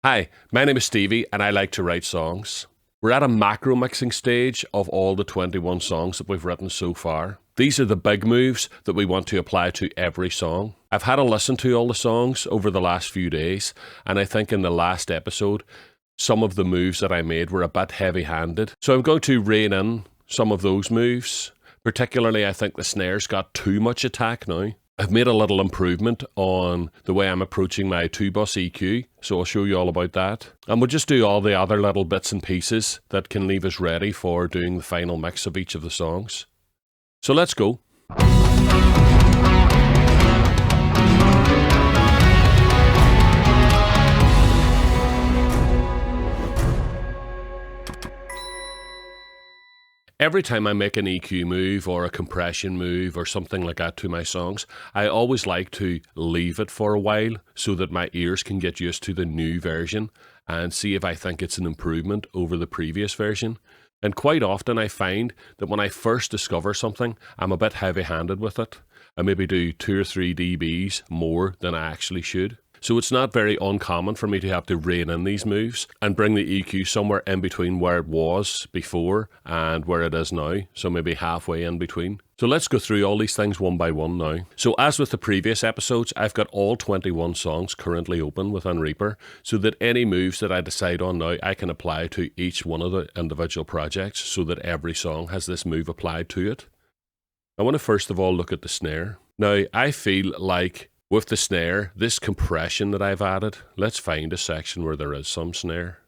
Hi, my name is Stevie and I like to write songs. We're at a macro mixing stage of all the 21 songs that we've written so far. These are the big moves that we want to apply to every song. I've had a listen to all the songs over the last few days, and I think in the last episode, some of the moves that I made were a bit heavy-handed. So I'm going to rein in some of those moves. Particularly, I think the snares got too much attack now. I've made a little improvement on the way I'm approaching my 2-bus EQ, so I'll show you all about that. And we'll just do all the other little bits and pieces that can leave us ready for doing the final mix of each of the songs. So let's go. Every time I make an EQ move or a compression move or something like that to my songs, I always like to leave it for a while so that my ears can get used to the new version and see if I think it's an improvement over the previous version. And quite often I find that when I first discover something, I'm a bit heavy-handed with it. I maybe do 2 or 3 dBs more than I actually should. So it's not very uncommon for me to have to rein in these moves and bring the EQ somewhere in between where it was before and where it is now. So maybe halfway in between. So let's go through all these things one by one now. So as with the previous episodes, I've got all 21 songs currently open within Reaper so that any moves that I decide on now, I can apply to each one of the individual projects so that every song has this move applied to it. I want to first of all look at the snare. Now, I feel like with the snare, this compression that I've added, let's find a section where there is some snare.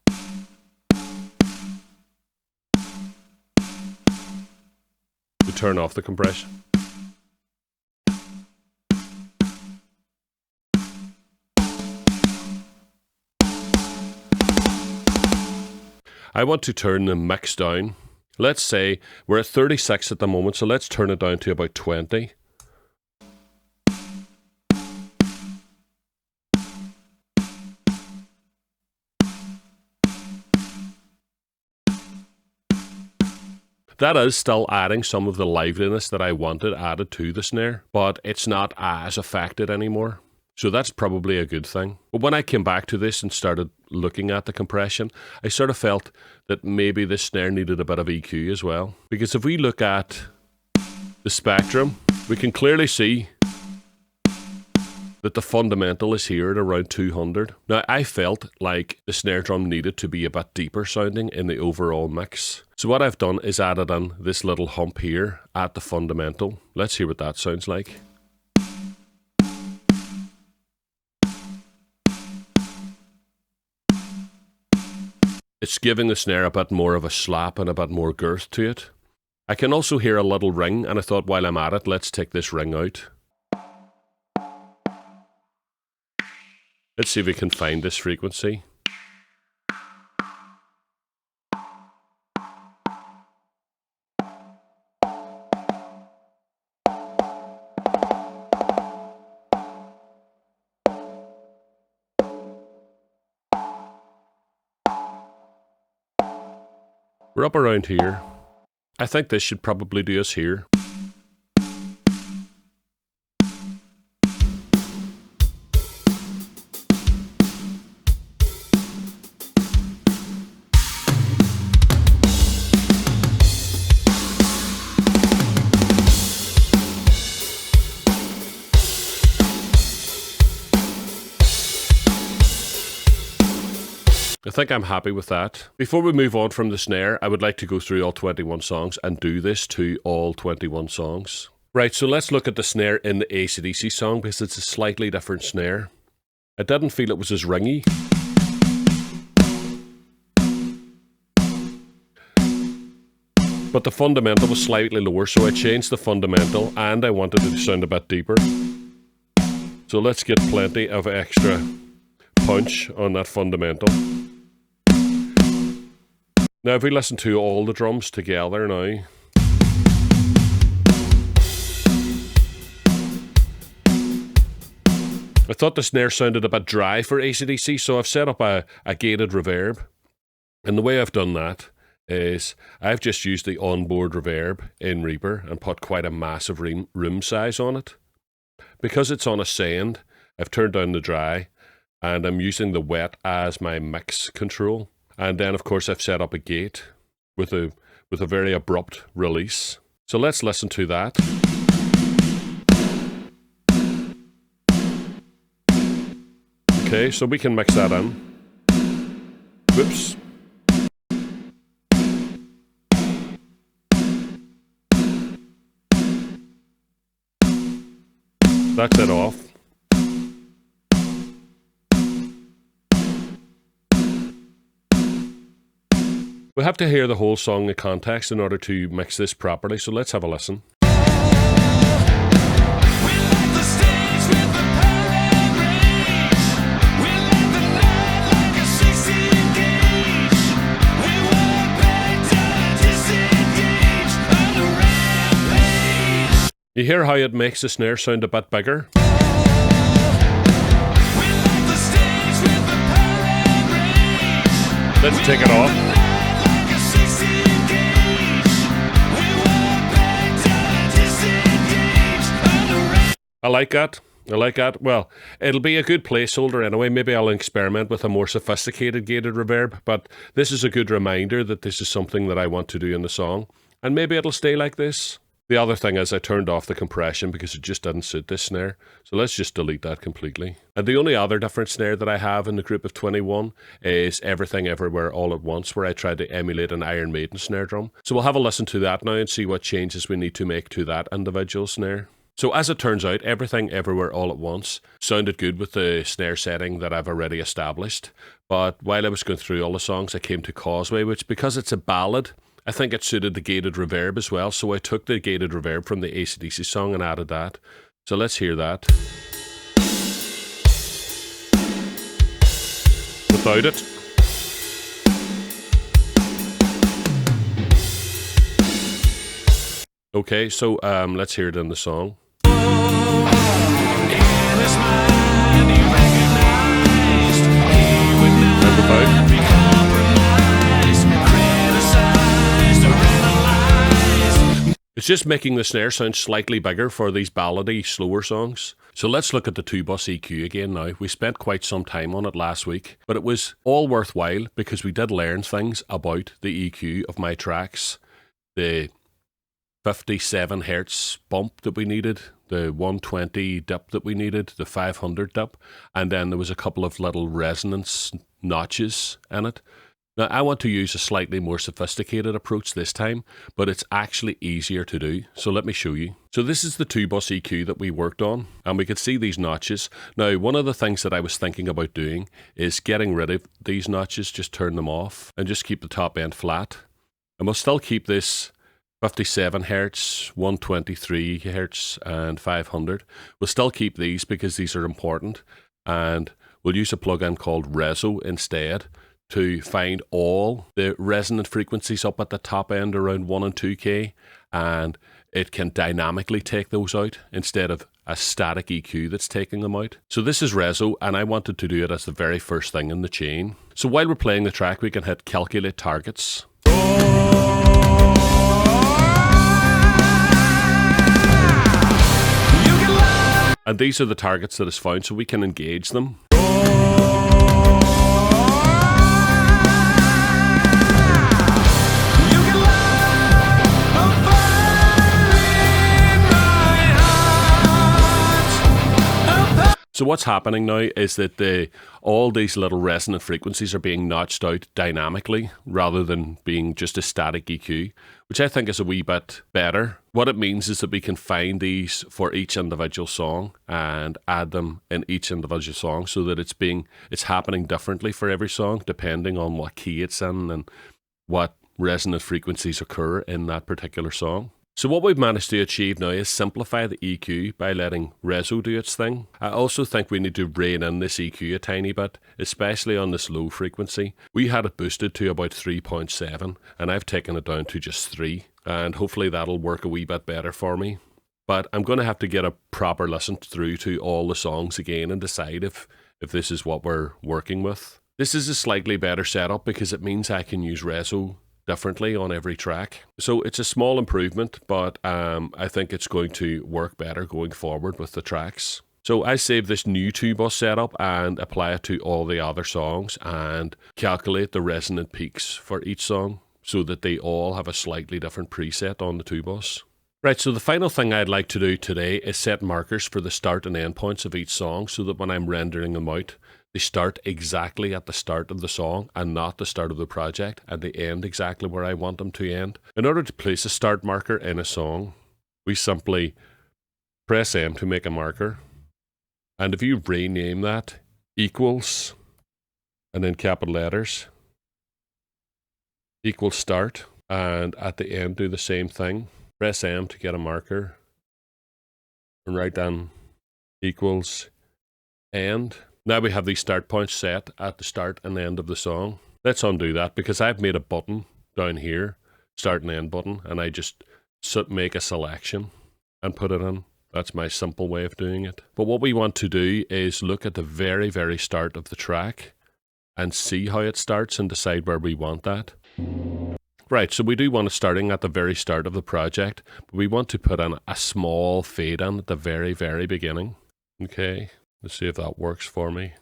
To turn off the compression. I want to turn the mix down. Let's say we're at 36 at the moment, so let's turn it down to about 20. That is still adding some of the liveliness that I wanted added to the snare, but it's not as affected anymore. So that's probably a good thing. But when I came back to this and started looking at the compression, I sort of felt that maybe this snare needed a bit of EQ as well. Because if we look at the spectrum, we can clearly see that the fundamental is here at around 200. Now, I felt like the snare drum needed to be a bit deeper sounding in the overall mix. So what I've done is added in this little hump here at the fundamental. Let's hear what that sounds like. It's giving the snare a bit more of a slap and a bit more girth to it. I can also hear a little ring, and I thought while I'm at it, let's take this ring out. Let's see if we can find this frequency. We're up around here. I think this should probably do us here. I think I'm happy with that. Before we move on from the snare, I would like to go through all 21 songs and do this to all 21 songs. Right, so let's look at the snare in the AC/DC song because it's a slightly different snare. I didn't feel it was as ringy. But the fundamental was slightly lower, so I changed the fundamental and I wanted it to sound a bit deeper. So let's get plenty of extra punch on that fundamental. Now if we listen to all the drums together now, I thought the snare sounded a bit dry for AC/DC, so I've set up a gated reverb. And the way I've done that is I've just used the onboard reverb in Reaper and put quite a massive room size on it. Because it's on a send, I've turned down the dry and I'm using the wet as my mix control. And then of course I've set up a gate with a very abrupt release. So let's listen to that. Okay, so we can mix that in. Whoops. That's it off. We have to hear the whole song in context in order to mix this properly, so let's have a listen. You hear how it makes the snare sound a bit bigger? Let's take it off. I like that. I like that. Well, it'll be a good placeholder anyway. Maybe I'll experiment with a more sophisticated gated reverb, but this is a good reminder that this is something that I want to do in the song. And maybe it'll stay like this. The other thing is I turned off the compression because it just didn't suit this snare. So let's just delete that completely. And the only other different snare that I have in the group of 21 is Everything Everywhere All at Once, where I tried to emulate an Iron Maiden snare drum. So we'll have a listen to that now and see what changes we need to make to that individual snare. So as it turns out, Everything Everywhere All at Once sounded good with the snare setting that I've already established. But while I was going through all the songs, I came to Causeway, which because it's a ballad, I think it suited the gated reverb as well, so I took the gated reverb from the AC/DC song and added that. So let's hear that. Without it. Okay, so let's hear it in the song. And without. It's just making the snare sound slightly bigger for these ballady, slower songs. So let's look at the 2-bus EQ again now. We spent quite some time on it last week, but it was all worthwhile because we did learn things about the EQ of my tracks. The 57 hertz bump that we needed, the 120 dip that we needed, the 500 dip, and then there was a couple of little resonance notches in it. Now, I want to use a slightly more sophisticated approach this time, but it's actually easier to do. So let me show you. So this is the 2-bus EQ that we worked on, and we could see these notches. Now, one of the things that I was thinking about doing is getting rid of these notches, just turn them off, and just keep the top end flat. And we'll still keep this 57 hertz, 123 hertz, and 500. We'll still keep these because these are important, and we'll use a plugin called Reso instead to find all the resonant frequencies up at the top end around 1 and 2K, and it can dynamically take those out instead of a static EQ that's taking them out. So this is Reso, and I wanted to do it as the very first thing in the chain. So while we're playing the track, we can hit Calculate Targets. And these are the targets that is found, so we can engage them. So what's happening now is that all these little resonant frequencies are being notched out dynamically rather than being just a static EQ, which I think is a wee bit better. What it means is that we can find these for each individual song and add them in each individual song so that it's happening differently for every song depending on what key it's in and what resonant frequencies occur in that particular song. So what we've managed to achieve now is simplify the EQ by letting Reso do its thing. I also think we need to rein in this EQ a tiny bit, especially on this low frequency. We had it boosted to about 3.7 and I've taken it down to just 3, and hopefully that'll work a wee bit better for me. But I'm going to have to get a proper listen through to all the songs again and decide if this is what we're working with. This is a slightly better setup because it means I can use Reso differently on every track. So it's a small improvement, but I think it's going to work better going forward with the tracks. So I save this new 2-bus setup and apply it to all the other songs and calculate the resonant peaks for each song so that they all have a slightly different preset on the 2-bus. Right, so the final thing I'd like to do today is set markers for the start and end points of each song so that when I'm rendering them out, they start exactly at the start of the song and not the start of the project, and they end exactly where I want them to end. In order to place a start marker in a song, we simply press M to make a marker. And if you rename that equals, and then capital letters, equals start, and at the end do the same thing. Press M to get a marker, and write down equals end. Now we have these start points set at the start and end of the song. Let's undo that because I've made a button down here, start and end button, and I just make a selection and put it in. That's my simple way of doing it. But what we want to do is look at the very, very start of the track and see how it starts and decide where we want that. Right, so we do want it starting at the very start of the project, but we want to put in a small fade in at the very, very beginning. Okay, let's see if that works for me.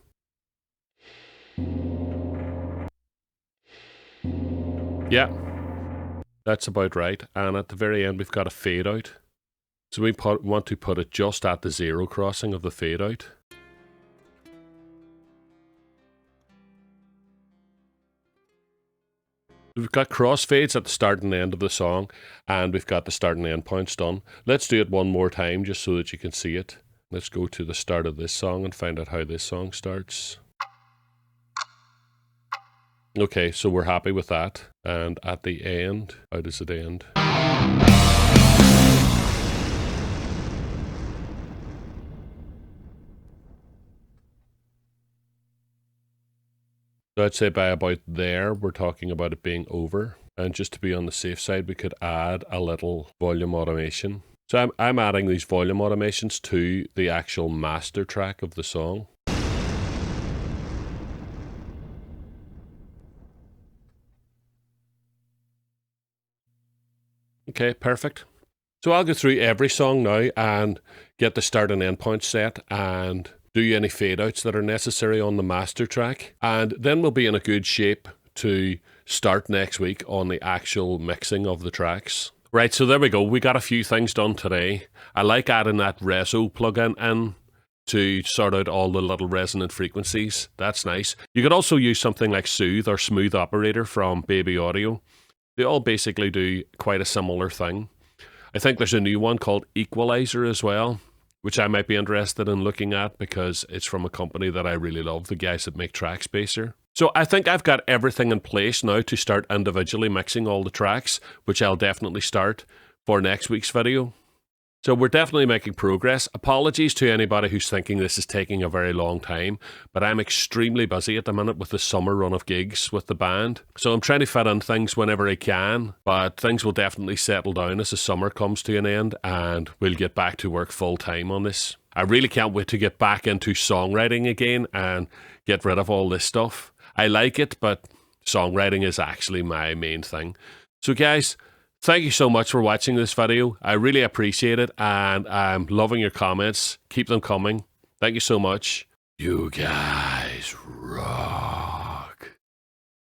Yeah, that's about right. And at the very end, we've got a fade out. So we want to put it just at the 0 crossing of the fade out. We've got crossfades at the start and end of the song, and we've got the start and end points done. Let's do it one more time just so that you can see it. Let's go to the start of this song and find out how this song starts. Okay, so we're happy with that. And at the end, how does it end? So I'd say by about there, we're talking about it being over. And just to be on the safe side, we could add a little volume automation. So I'm adding these volume automations to the actual master track of the song. Okay, perfect. So I'll go through every song now and get the start and end point set and do any fade outs that are necessary on the master track. And then we'll be in a good shape to start next week on the actual mixing of the tracks. Right, so there we go. We got a few things done today. I like adding that Reso plugin in to sort out all the little resonant frequencies. That's nice. You could also use something like Soothe or Smooth Operator from Baby Audio. They all basically do quite a similar thing. I think there's a new one called Equalizer as well, which I might be interested in looking at because it's from a company that I really love, the guys that make Trackspacer. So I think I've got everything in place now to start individually mixing all the tracks, which I'll definitely start for next week's video. So we're definitely making progress. Apologies to anybody who's thinking this is taking a very long time, but I'm extremely busy at the minute with the summer run of gigs with the band. So I'm trying to fit in things whenever I can, but things will definitely settle down as the summer comes to an end and we'll get back to work full time on this. I really can't wait to get back into songwriting again and get rid of all this stuff. I like it, but songwriting is actually my main thing. So guys, thank you so much for watching this video. I really appreciate it, and I'm loving your comments. Keep them coming. Thank you so much. You guys rock.